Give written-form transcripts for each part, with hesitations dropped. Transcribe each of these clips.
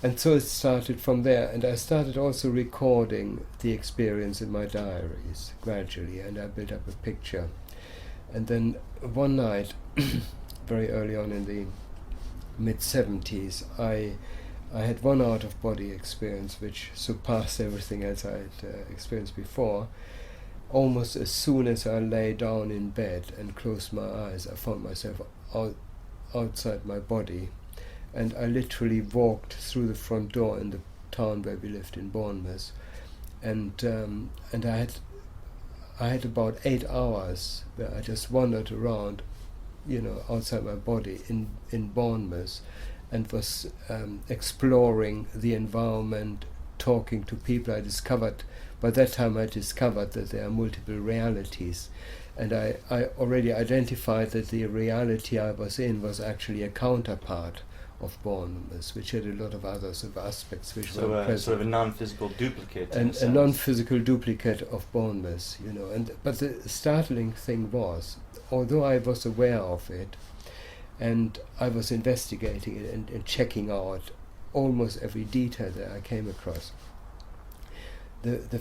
And so it started from there, and I started also recording the experience in my diaries gradually, and I built up a picture. And then one night, very early on in the mid-70s, I had one out-of-body experience which surpassed everything else I had experienced before. Almost as soon as I lay down in bed and closed my eyes, I found myself outside my body, and I literally walked through the front door in the town where we lived in Bournemouth, and I had about 8 hours where I just wandered around, outside my body in Bournemouth, and was exploring the environment, talking to people. By that time I discovered that there are multiple realities, and I already identified that the reality I was in was actually a counterpart of Bournemouth, which had a lot of other sort of aspects which were present. Sort of a non-physical duplicate. And a non-physical duplicate of Bournemouth, But the startling thing was, although I was aware of it, and I was investigating it and checking out almost every detail that I came across, the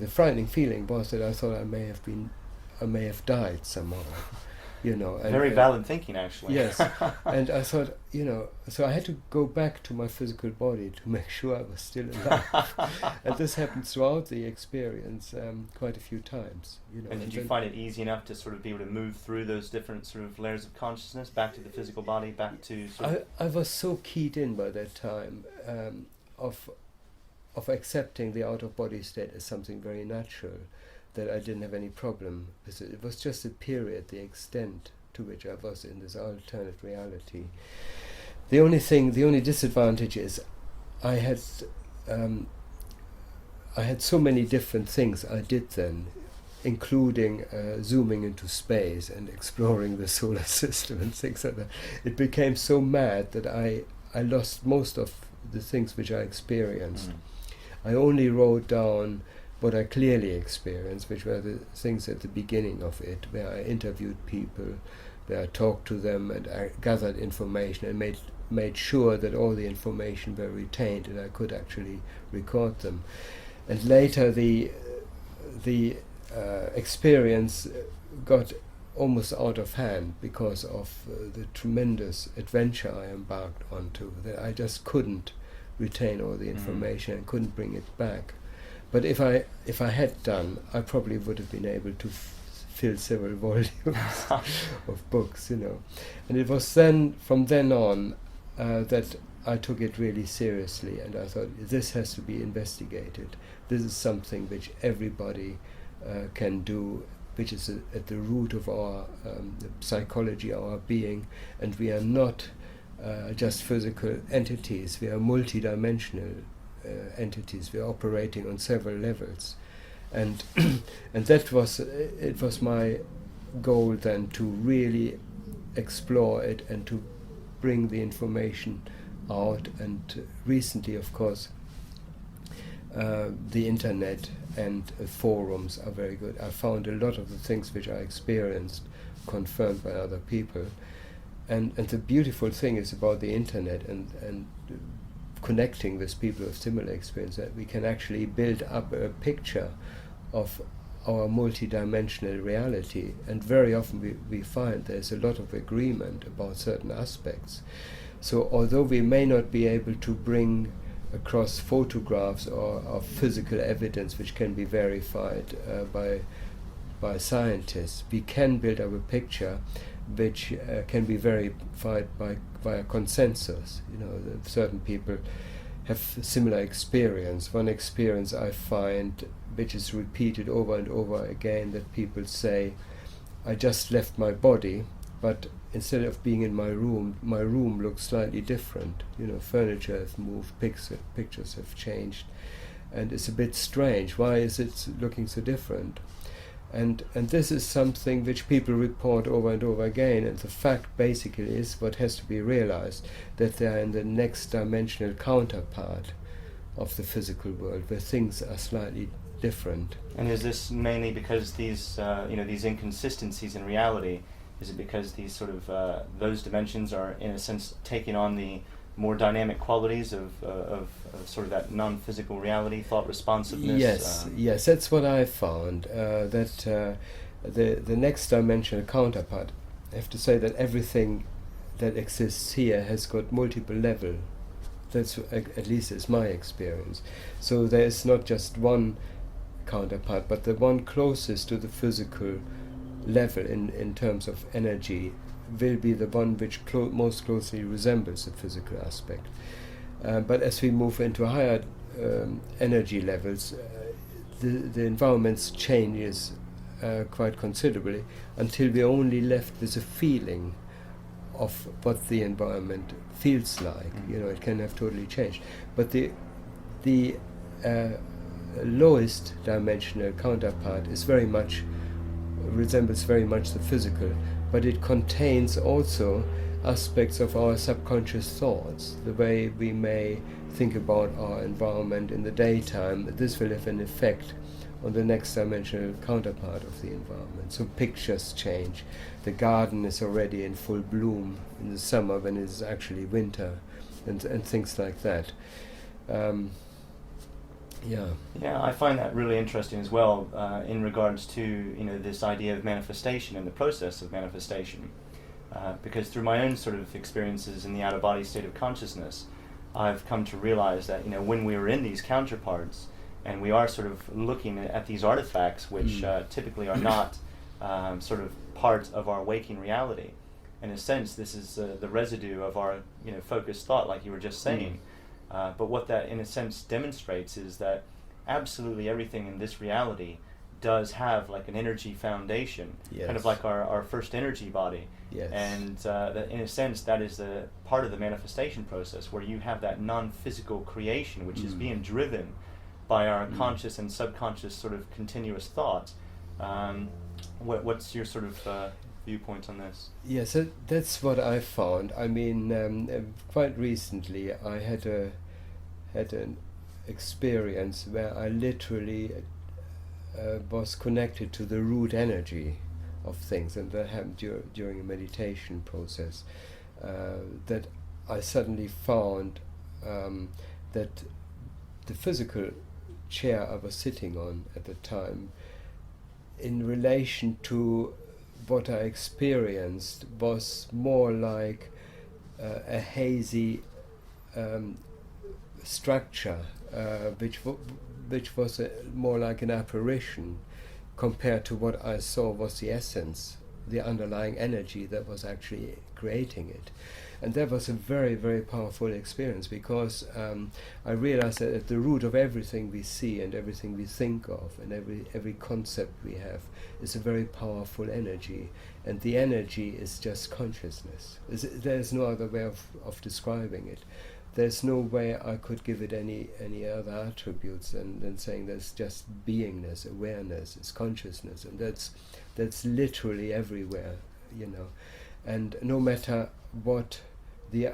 frightening feeling was that I thought I may have died somehow, And, very valid thinking, actually. Yes, and I thought, so I had to go back to my physical body to make sure I was still alive. And this happened throughout the experience quite a few times. And did you find it easy enough to sort of be able to move through those different sort of layers of consciousness, back to the physical body, back to sort of... I was so keyed in by that time of accepting the out-of-body state as something very natural, that I didn't have any problem with it. It was just a period, the extent to which I was in this alternate reality. The only disadvantage is I had so many different things I did then, including zooming into space and exploring the solar system and things like that. It became so mad that I lost most of the things which I experienced. I only wrote down what I clearly experienced, which were the things at the beginning of it, where I interviewed people, where I talked to them, and I gathered information and made sure that all the information were retained and I could actually record them. And later the experience got almost out of hand because of the tremendous adventure I embarked onto, that I just couldn't retain all the information and couldn't bring it back. But if I had done, I probably would have been able to fill several volumes of books, And it was then, from then on, that I took it really seriously, and I thought, this has to be investigated. This is something which everybody can do, which is at the root of our psychology, our being, and we are not just physical entities, we are multidimensional entities. We are operating on several levels, and that was it was my goal then to really explore it and to bring the information out. And recently, of course, the internet and forums are very good. I found a lot of the things which I experienced confirmed by other people, and the beautiful thing is about the internet and connecting with people of similar experience, that we can actually build up a picture of our multidimensional reality, and very often we find there's a lot of agreement about certain aspects. So although we may not be able to bring across photographs or physical evidence which can be verified by scientists, we can build up a picture which can be verified via consensus. That certain people have similar experience. One experience I find, which is repeated over and over again, that people say, I just left my body, but instead of being in my room looks slightly different. Furniture has moved, pictures have changed, and it's a bit strange. Why is it looking so different? And this is something which people report over and over again, and the fact basically is what has to be realized, that they are in the next dimensional counterpart of the physical world, where things are slightly different. And is this mainly because these these inconsistencies in reality? Is it because these sort of those dimensions are in a sense taking on the more dynamic qualities of sort of that non-physical reality, thought responsiveness? Yes, that's what I found. That the next dimensional counterpart. I have to say that everything that exists here has got multiple level. That's at least is my experience. So there is not just one counterpart, but the one closest to the physical level in terms of energy will be the one which most closely resembles the physical aspect. But as we move into higher energy levels, the environment changes quite considerably until we're only left with a feeling of what the environment feels like. You know, it can have totally changed. But the lowest dimensional counterpart is resembles very much the physical, but it contains also aspects of our subconscious thoughts, the way we may think about our environment in the daytime. This will have an effect on the next dimensional counterpart of the environment. So pictures change. The garden is already in full bloom in the summer when it's actually winter, and things like that. Yeah, I find that really interesting as well, in regards to this idea of manifestation and the process of manifestation, because through my own sort of experiences in the out-of-body state of consciousness, I've come to realize that when we are in these counterparts and we are sort of looking at these artifacts, which typically are not sort of part of our waking reality. In a sense, this is the residue of our focused thought, like you were just saying. But what that, in a sense, demonstrates is that absolutely everything in this reality does have like an energy foundation, kind of like our first energy body. Yes. And that, in a sense, that is the part of the manifestation process where you have that non-physical creation, which is being driven by our conscious and subconscious sort of continuous thoughts. What's your sort of viewpoint on this? Yes, that's what I found. I mean, quite recently I had an experience where I literally was connected to the root energy of things, and that happened during a meditation process. That I suddenly found that the physical chair I was sitting on at the time, in relation to what I experienced, was more like a hazy structure, which was more like an apparition, compared to what I saw was the essence, the underlying energy that was actually creating it. And that was a very, very powerful experience, because I realized that at the root of everything we see and everything we think of and every concept we have is a very powerful energy, and the energy is just consciousness. There's no other way of describing it. There's no way I could give it any other attributes than saying there's just beingness, awareness, it's consciousness, and that's literally everywhere, And no matter what the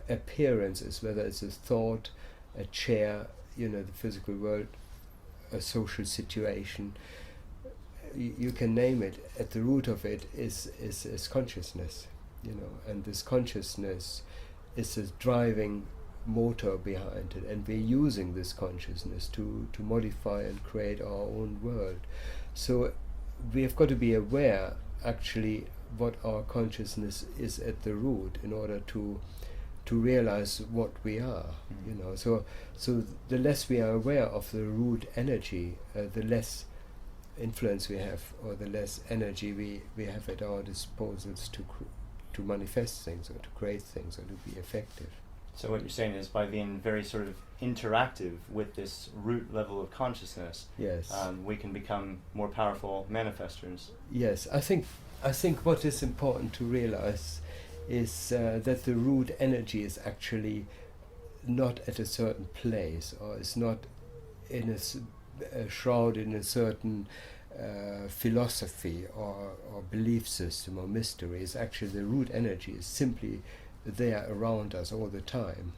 appearance is, whether it's a thought, a chair, the physical world, a social situation, you can name it. At the root of it is consciousness, and this consciousness is a driving motor behind it, and we're using this consciousness to modify and create our own world. So we have got to be aware, actually, what our consciousness is at the root, in order to realize what we are. So the less we are aware of the root energy, the less influence we have, or the less energy we have at our disposals to manifest things, or to create things, or to be effective. So what you're saying is, by being very sort of interactive with this root level of consciousness, we can become more powerful manifestors. Yes, I think what is important to realize is that the root energy is actually not at a certain place, or is not in a shrouded in a certain philosophy or belief system or mystery. It's actually the root energy is simply there around us all the time.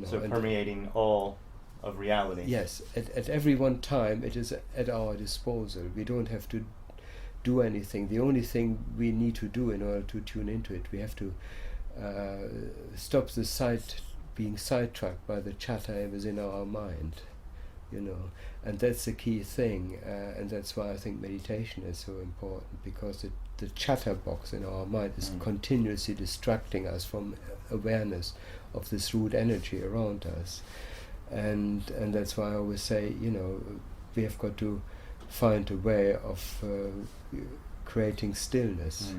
So permeating all of reality. Yes, at every one time it is at our disposal. We don't have to do anything. The only thing we need to do in order to tune into it, we have to stop the being sidetracked by the chatter within our mind, and that's the key thing, and that's why I think meditation is so important, because the chatterbox in our mind is continuously distracting us from awareness of this root energy around us, and that's why I always say, we have got to find a way of creating stillness.